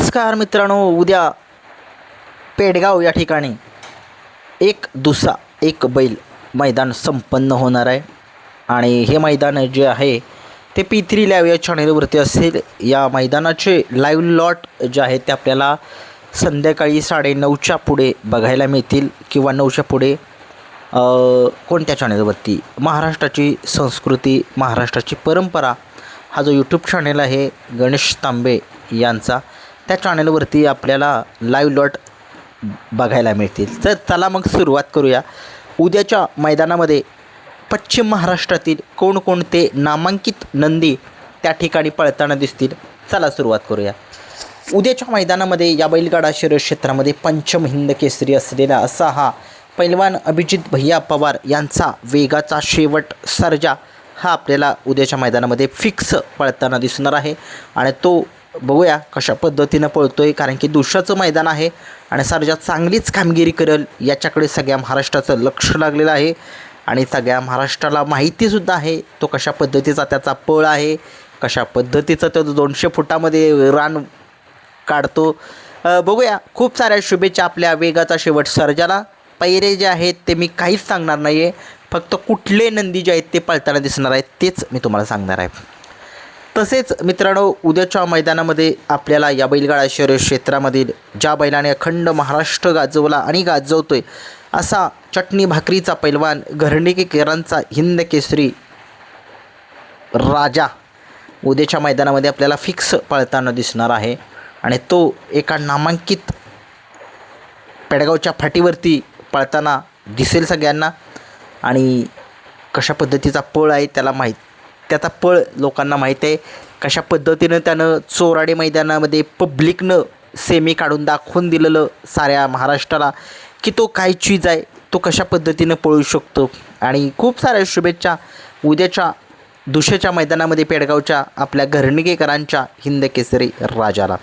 नमस्कार मित्रांनो, उद्या पेडगाव या ठिकाणी एक दुसा एक बैल मैदान संपन्न होणार आहे आणि हे मैदान जे आहे ते P3 लाईव्ह या चॅनेलवरती असेल। या मैदानाचे लाईव्ह लॉट जे आहेत ते आपल्याला संध्याकाळी 9:30च्या पुढे बघायला मिळतील किंवा 9च्या पुढे कोणत्या चॅनेलवरती महाराष्ट्राची संस्कृती महाराष्ट्राची परंपरा हा जो यूट्यूब चॅनेल आहे गणेश तांबे यांचा, त्या चॅनेलवरती आपल्याला लाईव्ह लॉट बघायला मिळतील। तर चला मग सुरुवात करूया। उद्याच्या मैदानामध्ये पश्चिम महाराष्ट्रातील कोणकोणते नामांकित नंदी त्या ठिकाणी पळताना दिसतील, चला सुरुवात करूया। उद्याच्या मैदानामध्ये या बैलगाडा शर्यत क्षेत्रामध्ये पंचम हिंद केसरी असलेला असा हा पैलवान अभिजित भैया पवार यांचा वेगाचा शेवट सर्जा हा आपल्याला उद्याच्या मैदानामध्ये फिक्स पळताना दिसणार आहे आणि तो बघूया कशा पद्धतीनं पळतोय, कारण की दुसऱ्याचं मैदान आहे आणि सर्जा चांगलीच कामगिरी करेल याच्याकडे सगळ्या महाराष्ट्राचं लक्ष लागलेलं आहे आणि सगळ्या महाराष्ट्राला माहितीसुद्धा आहे तो कशा पद्धतीचा त्याचा पळ आहे, कशा पद्धतीचं तो 200 फुटामध्ये रान काढतो। बघूया, खूप साऱ्या शुभेच्छा आपल्या वेगाचा शेवट सर्जाला। पैरे जे आहेत ते मी काहीच सांगणार नाही आहे, फक्त कुठले नंदी जे आहेत ते पळताना दिसणार आहेत तेच मी तुम्हाला सांगणार आहे। तसेच मित्रांनो, उद्याच्या मैदानामध्ये आपल्याला या बैलगाडा शर्यत क्षेत्रामधील ज्या बैलाने अखंड महाराष्ट्र गाजवला आणि गाजवतोय असा चटणी भाकरीचा पैलवान घरणीकेकरांचा हिंद केसरी राजा उद्याच्या मैदानामध्ये आपल्याला फिक्स पळताना दिसणार आहे आणि तो एका नामांकित पेडगावच्या फाटीवरती पळताना दिसेल सगळ्यांना। आणि कशा पद्धतीचा पळ आहे त्याचा पळ लोकांना माहीत आहे, कशा पद्धतीनं त्यानं चोराडे मैदानामध्ये पब्लिकनं सेमी काढून दाखवून दिलेलं साऱ्या महाराष्ट्राला की तो काय चीज आहे, तो कशा पद्धतीनं पळू शकतो। आणि खूप साऱ्या शुभेच्छा उद्याच्या दुसऱ्याच्या मैदानामध्ये पेडगावच्या आपल्या घरणीकेकरांच्या हिंद केसरी राजाला।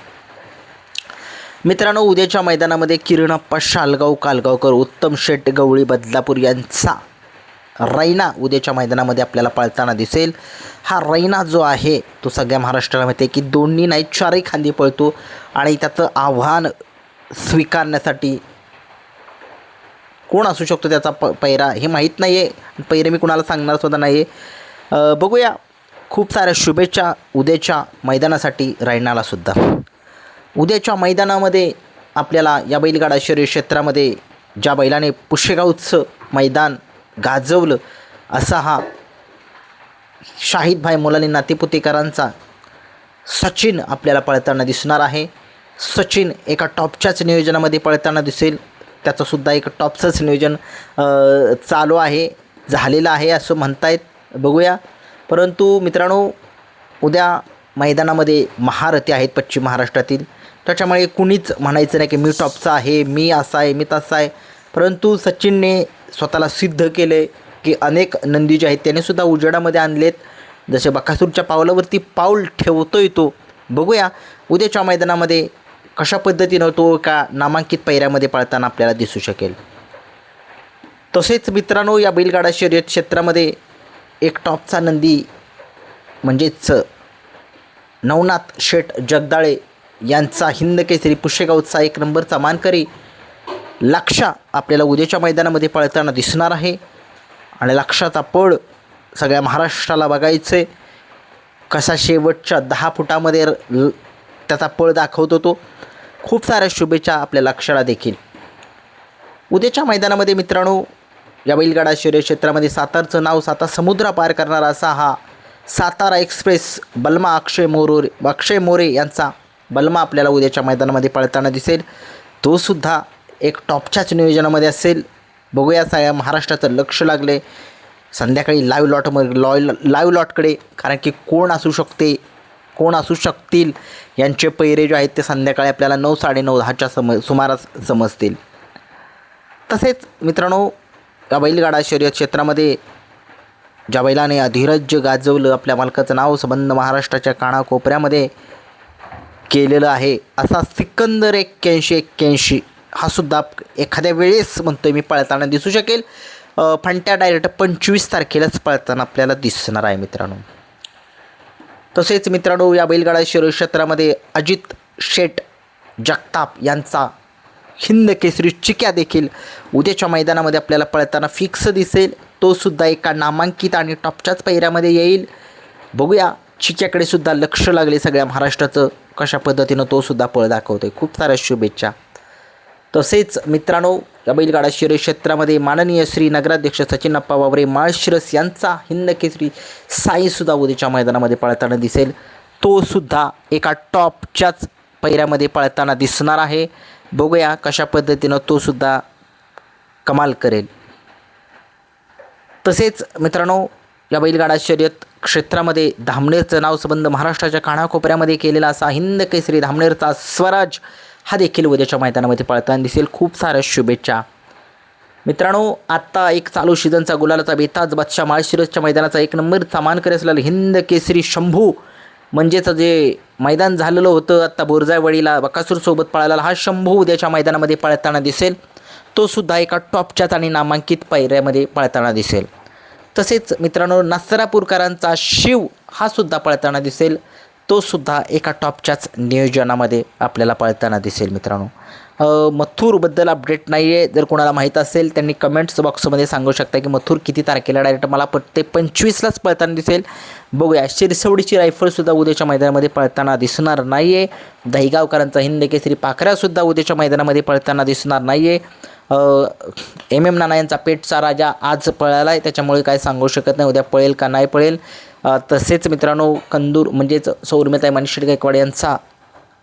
मित्रांनो, उद्याच्या मैदानामध्ये किरणप्पा शालगाव कालगावकर उत्तम शेट गवळी बदलापूर यांचा रैना उद्याच्या मैदानामध्ये आपल्याला पळताना दिसेल। हा रैना जो आहे तो सगळ्या महाराष्ट्राला माहिती आहे की दोन्ही नाही चारही खांदी पळतो आणि त्याचं आव्हान स्वीकारण्यासाठी कोण असू शकतो त्याचा पैरा हे माहीत नाही आहे, पैरे मी कुणाला सांगणार सुद्धा नाही आहे। बघूया, खूप साऱ्या शुभेच्छा उद्याच्या मैदानासाठी रैनालासुद्धा। उद्याच्या मैदानामध्ये आपल्याला या बैलगाडा शर्यत क्षेत्रामध्ये ज्या बैलाने पुशेगावचं मैदान गाजवलं असा हा शाहिदभाई मोलानी नातेपुतेकरांचा सचिन आपल्याला पळताना दिसणार आहे। सचिन एका टॉपच्याच नियोजनामध्ये पळताना दिसेल, त्याचंसुद्धा एक टॉपचंच नियोजन चालू आहे, झालेलं आहे असं म्हणतायत। बघूया, परंतु मित्रांनो उद्या मैदानामध्ये महारथी आहेत पश्चिम महाराष्ट्रातील, त्याच्यामुळे कुणीच म्हणायचं नाही की मी टॉपचा आहे, मी असा आहे, मी तसा आहे। परंतु सचिनने स्वतःला सिद्ध केले की अनेक नंदी जे आहेत त्यानेसुद्धा उजेडामध्ये आणलेत, जसे बकासूरच्या पावलावरती पाऊल ठेवतोय तो। बघूया उद्याच्या मैदानामध्ये कशा पद्धतीनं तो एका नामांकित पैऱ्यामध्ये पळताना आपल्याला दिसू शकेल। तसेच मित्रांनो, या बैलगाडा शर्यत क्षेत्रामध्ये एक टॉपचा नंदी म्हणजेच नवनाथ शेठ जगदाळे यांचा हिंद केसरी पुशेगावचा 1 नंबरचा मानकरी लक्षा आपल्याला उद्याच्या मैदानामध्ये पळताना दिसणार आहे आणि लक्षाचा पळ सगळ्या महाराष्ट्राला बघायचं आहे, कसा शेवटच्या 10 फुटामध्ये त्याचा पळ दाखवतो तो। खूप साऱ्या शुभेच्छा आपल्या लक्षाला देखील। उद्याच्या मैदानामध्ये मित्रांनो, या बैलगाडा शर्यत क्षेत्रामध्ये सातारचं नाव 7 समुद्र पार करणारा असा हा सातारा एक्सप्रेस बलमा अक्षय मोरे यांचा बलमा आपल्याला उद्याच्या मैदानामध्ये पळताना दिसेल, तो सुद्धा एक टॉपच्याच नियोजनामध्ये असेल। बघूया, सगळ्या महाराष्ट्राचं लक्ष लागले संध्याकाळी लाईव्ह लॉटकडे, कारण की कोण असू शकतील यांचे पैरे जे आहेत ते संध्याकाळी आपल्याला 9, 9:30, 10च्या सुमारास समजतील। तसेच मित्रांनो, या बैलगाडा शर्यत क्षेत्रामध्ये ज्या बैलाने अधीरज गाजवलं, आपल्या मालकाचं नाव संबंध महाराष्ट्राच्या कानाकोपऱ्यामध्ये केलेलं आहे असा सिकंदर 81 हा सुद्धा एखाद्या वेळेस म्हणतोय मी पळताना दिसू शकेल। फंट्या डायरेक्ट 25 तारखेलाच पळताना आपल्याला दिसणार आहे मित्रांनो। तसेच मित्रांनो, या बैलगाडा शर्यत क्षेत्रामध्ये अजित शेठ जगताप यांचा हिंद केसरी चिक्या देखील उद्याच्या मैदानामध्ये आपल्याला पळताना फिक्स दिसेल. तो सुद्धा एका नामांकित आणि टॉपच्याच पायऱ्यामध्ये येईल. बघूया, चिक्याकडे सुद्धा लक्ष लागले सगळ्या महाराष्ट्राचं, कशा पद्धतीनं तो सुद्धा पळ दाखवतोय. खूप साऱ्या शुभेच्छा. तसेच मित्रांनो, या बैलगाडा शर्यत क्षेत्रामध्ये माननीय श्री नगराध्यक्ष सचिनप्पा वावरे माळशिरस यांचा हिंद केसरी साईसुद्धा उद्याच्या मैदानामध्ये पळताना दिसेल. तो सुद्धा एका टॉपच्याच पायऱ्यामध्ये पळताना दिसणार आहे. बघूया कशा पद्धतीनं तो सुद्धा कमाल करेल. तसेच मित्रांनो, या बैलगाडा शर्यत क्षेत्रामध्ये धामणेरचं नाव संबंध महाराष्ट्राच्या कानाकोपऱ्यामध्ये केलेला असा हिंद केसरी धामणेरचा स्वराज हा देखील उद्याच्या मैदानामध्ये पळताना दिसेल. खूप साऱ्या शुभेच्छा. मित्रांनो, आत्ता एक चालू सीझनचा गुलालाचा बेताज बादशाह माळशिरसच्या मैदानाचा एक नंबरचा मानकरी असलेला हिंद केसरी शंभू, म्हणजेच जे मैदान झालेलं होतं आत्ता बोरजायवाडीला बकासूरसोबत पळालेला हा शंभू उद्याच्या मैदानामध्ये पळताना दिसेल. तो सुद्धा एका टॉपच्याच आणि नामांकित पायऱ्यामध्ये पळताना दिसेल. तसेच मित्रांनो, नसरापूरकरांचा शिव हा सुद्धा पळताना दिसेल. तो सुद्धा एका टॉपच्याच नियोजनामध्ये आपल्याला पळताना दिसेल. मित्रांनो, मथुरबद्दल अपडेट नाही आहे. जर कोणाला माहीत असेल त्यांनी कमेंट्स बॉक्समध्ये सांगू शकता की मथुर किती तारखेला, डायरेक्ट मला ते 25लाच पळताना दिसेल. बघूया, शिरसवडीची रायफलसुद्धा उद्याच्या मैदानामध्ये पळताना दिसणार नाही आहे. दहीगावकरांचा हिंद केसरी पाखऱ्यासुद्धा उद्याच्या मैदानामध्ये पळताना दिसणार नाही आहे. MM नाना यांचा पेटचा राजा आज पळाला आहे, त्याच्यामुळे काय सांगू शकत नाही उद्या पळेल का नाही पळेल. तसेच मित्रांनो, कंदूर म्हणजेच सौर्मिताई मनीष गायकवाड यांचा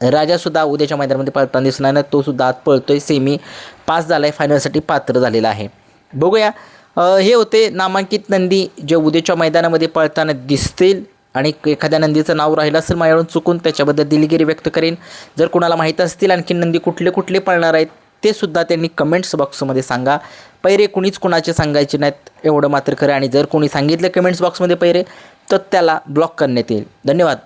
राजासुद्धा उद्याच्या मैदानामध्ये पळताना दिसणार नाही. तो सुद्धा आज पळतोय, सेमी पास झाला आहे, फायनलसाठी पात्र झालेला आहे. बघूया, हे होते नामांकित नंदी जे उद्याच्या मैदानामध्ये पळताना दिसतील. आणि एखाद्या नंदीचं नाव राहिलं असेल माझ्याकडून चुकून, त्याच्याबद्दल दिलगिरी व्यक्त करेन. जर कोणाला माहीत असतील आणखी नंदी कुठले कुठले पळणार आहेत ते सुद्धा त्यांनी कमेंट्स बॉक्समध्ये सांगा. पैरे कुणीच कुणाचे सांगायचे नाहीत एवढं मात्र खरं. आणि जर कोणी सांगितलं कमेंट्स बॉक्समध्ये पैरे तर त्याला ब्लॉक करण्यात येईल. धन्यवाद.